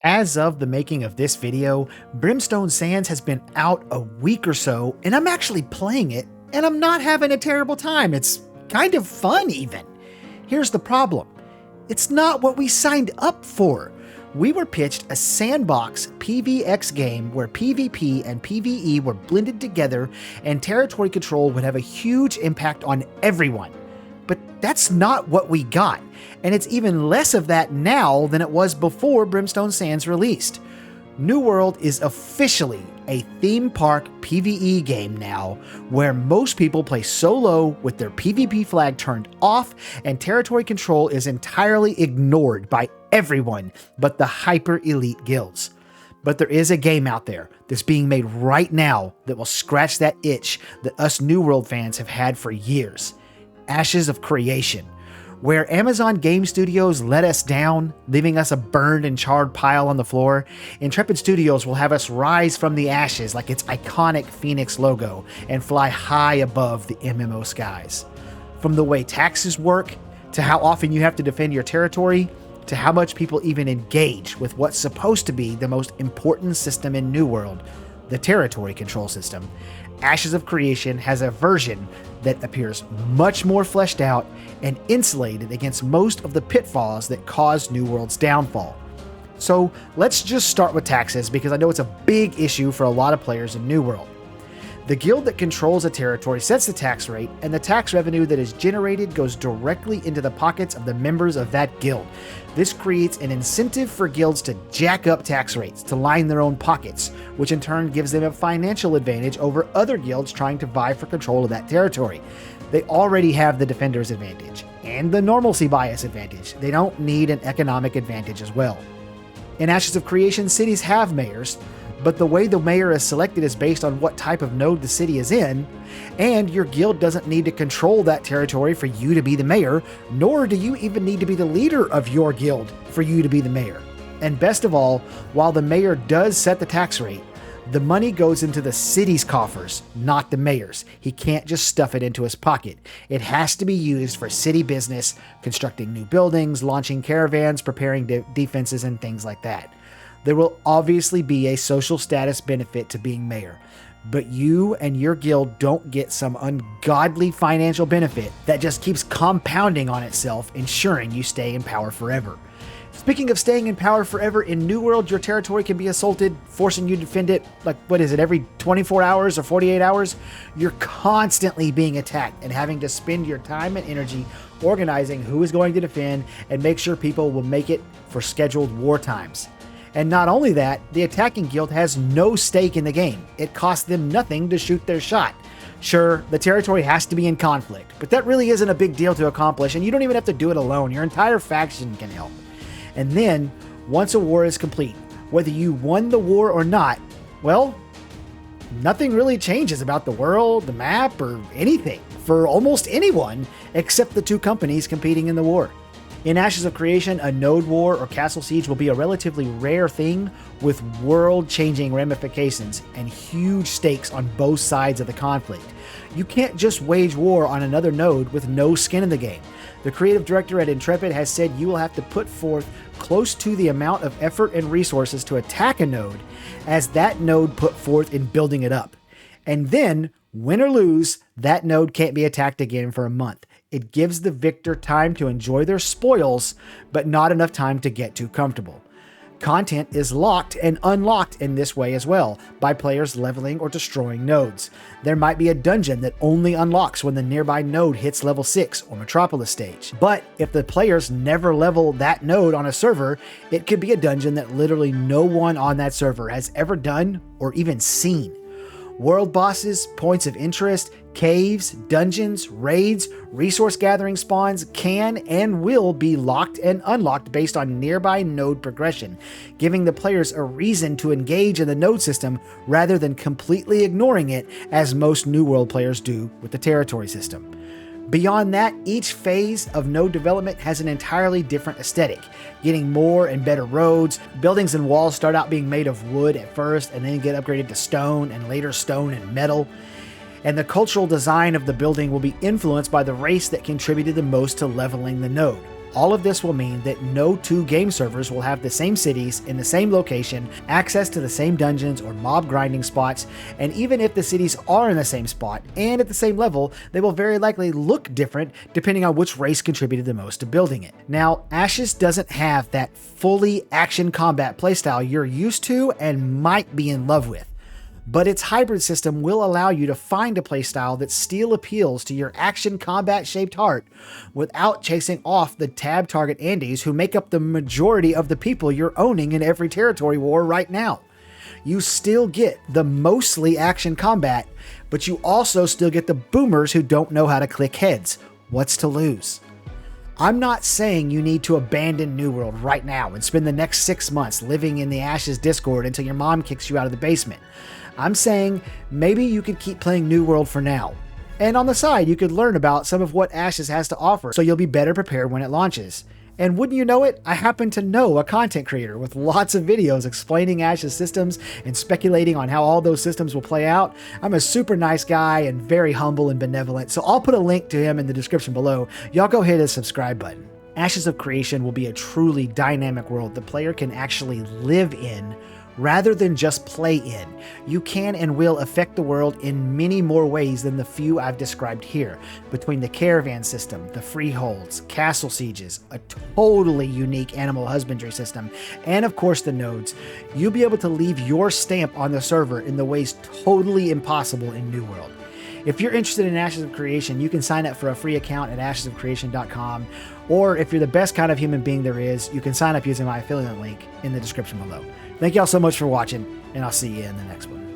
As of the making of this video, Brimstone Sands has been out a week or so, and I'm actually playing it, and I'm not having a terrible time. It's kind of fun even. Here's the problem. It's not what we signed up for. We were pitched a sandbox PvX game where PvP and PvE were blended together and territory control would have a huge impact on everyone. But that's not what we got, and it's even less of that now than it was before Brimstone Sands released. New World is officially a theme park PvE game now, where most people play solo with their PvP flag turned off and territory control is entirely ignored by everyone but the hyper-elite guilds. But there is a game out there that's being made right now that will scratch that itch that us New World fans have had for years. Ashes of Creation. Where Amazon Game Studios let us down, leaving us a burned and charred pile on the floor, Intrepid Studios will have us rise from the ashes like its iconic Phoenix logo and fly high above the MMO skies. From the way taxes work, to how often you have to defend your territory, to how much people even engage with what's supposed to be the most important system in New World, the territory control system. Ashes of Creation has a version that appears much more fleshed out and insulated against most of the pitfalls that caused New World's downfall. So let's just start with taxes, because I know it's a big issue for a lot of players in New World. The guild that controls a territory sets the tax rate, and the tax revenue that is generated goes directly into the pockets of the members of that guild. This creates an incentive for guilds to jack up tax rates to line their own pockets, which in turn gives them a financial advantage over other guilds trying to vie for control of that territory. They already have the defender's advantage and the normalcy bias advantage. They don't need an economic advantage as well. In Ashes of Creation, cities have mayors, but the way the mayor is selected is based on what type of node the city is in, and your guild doesn't need to control that territory for you to be the mayor, nor do you even need to be the leader of your guild for you to be the mayor. And best of all, while the mayor does set the tax rate, the money goes into the city's coffers, not the mayor's. He can't just stuff it into his pocket. It has to be used for city business, constructing new buildings, launching caravans, preparing defenses, and things like that. There will obviously be a social status benefit to being mayor, but you and your guild don't get some ungodly financial benefit that just keeps compounding on itself, ensuring you stay in power forever. Speaking of staying in power forever, in New World, your territory can be assaulted, forcing you to defend it, every 24 hours or 48 hours? You're constantly being attacked and having to spend your time and energy organizing who is going to defend and make sure people will make it for scheduled war times. And not only that, the attacking guild has no stake in the game. It costs them nothing to shoot their shot. Sure, the territory has to be in conflict, but that really isn't a big deal to accomplish, and you don't even have to do it alone. Your entire faction can help. And then, once a war is complete, whether you won the war or not, well, nothing really changes about the world, the map, or anything for almost anyone except the two companies competing in the war. In Ashes of Creation, a node war or castle siege will be a relatively rare thing with world-changing ramifications and huge stakes on both sides of the conflict. You can't just wage war on another node with no skin in the game. The creative director at Intrepid has said you will have to put forth close to the amount of effort and resources to attack a node as that node put forth in building it up. And then, win or lose, that node can't be attacked again for a month. It gives the victor time to enjoy their spoils, but not enough time to get too comfortable. Content is locked and unlocked in this way as well, by players leveling or destroying nodes. There might be a dungeon that only unlocks when the nearby node hits level 6 or Metropolis stage. But if the players never level that node on a server, it could be a dungeon that literally no one on that server has ever done or even seen. World bosses, points of interest, caves, dungeons, raids, resource gathering spawns can and will be locked and unlocked based on nearby node progression, giving the players a reason to engage in the node system rather than completely ignoring it as most New World players do with the territory system. Beyond that, each phase of node development has an entirely different aesthetic, getting more and better roads. Buildings and walls start out being made of wood at first and then get upgraded to stone and later stone and metal. And the cultural design of the building will be influenced by the race that contributed the most to leveling the node. All of this will mean that no two game servers will have the same cities in the same location, access to the same dungeons or mob grinding spots, and even if the cities are in the same spot and at the same level, they will very likely look different depending on which race contributed the most to building it. Now, Ashes doesn't have that fully action combat playstyle you're used to and might be in love with, but its hybrid system will allow you to find a playstyle that still appeals to your action combat shaped heart without chasing off the tab target Andes who make up the majority of the people you're owning in every territory war right now. You still get the mostly action combat, but you also still get the boomers who don't know how to click heads. What's to lose? I'm not saying you need to abandon New World right now and spend the next 6 months living in the Ashes Discord until your mom kicks you out of the basement. I'm saying maybe you could keep playing New World for now. And on the side, you could learn about some of what Ashes has to offer, so you'll be better prepared when it launches. And wouldn't you know it, I happen to know a content creator with lots of videos explaining Ashes systems and speculating on how all those systems will play out. I'm a super nice guy and very humble and benevolent, so I'll put a link to him in the description below. Y'all go hit his subscribe button. Ashes of Creation will be a truly dynamic world the player can actually live in rather than just play in. You can and will affect the world in many more ways than the few I've described here, between the caravan system, the freeholds, castle sieges, a totally unique animal husbandry system, and of course the nodes. You'll be able to leave your stamp on the server in the ways totally impossible in New World. If you're interested in Ashes of Creation, you can sign up for a free account at ashesofcreation.com, or if you're the best kind of human being there is, you can sign up using my affiliate link in the description below. Thank y'all so much for watching, and I'll see you in the next one.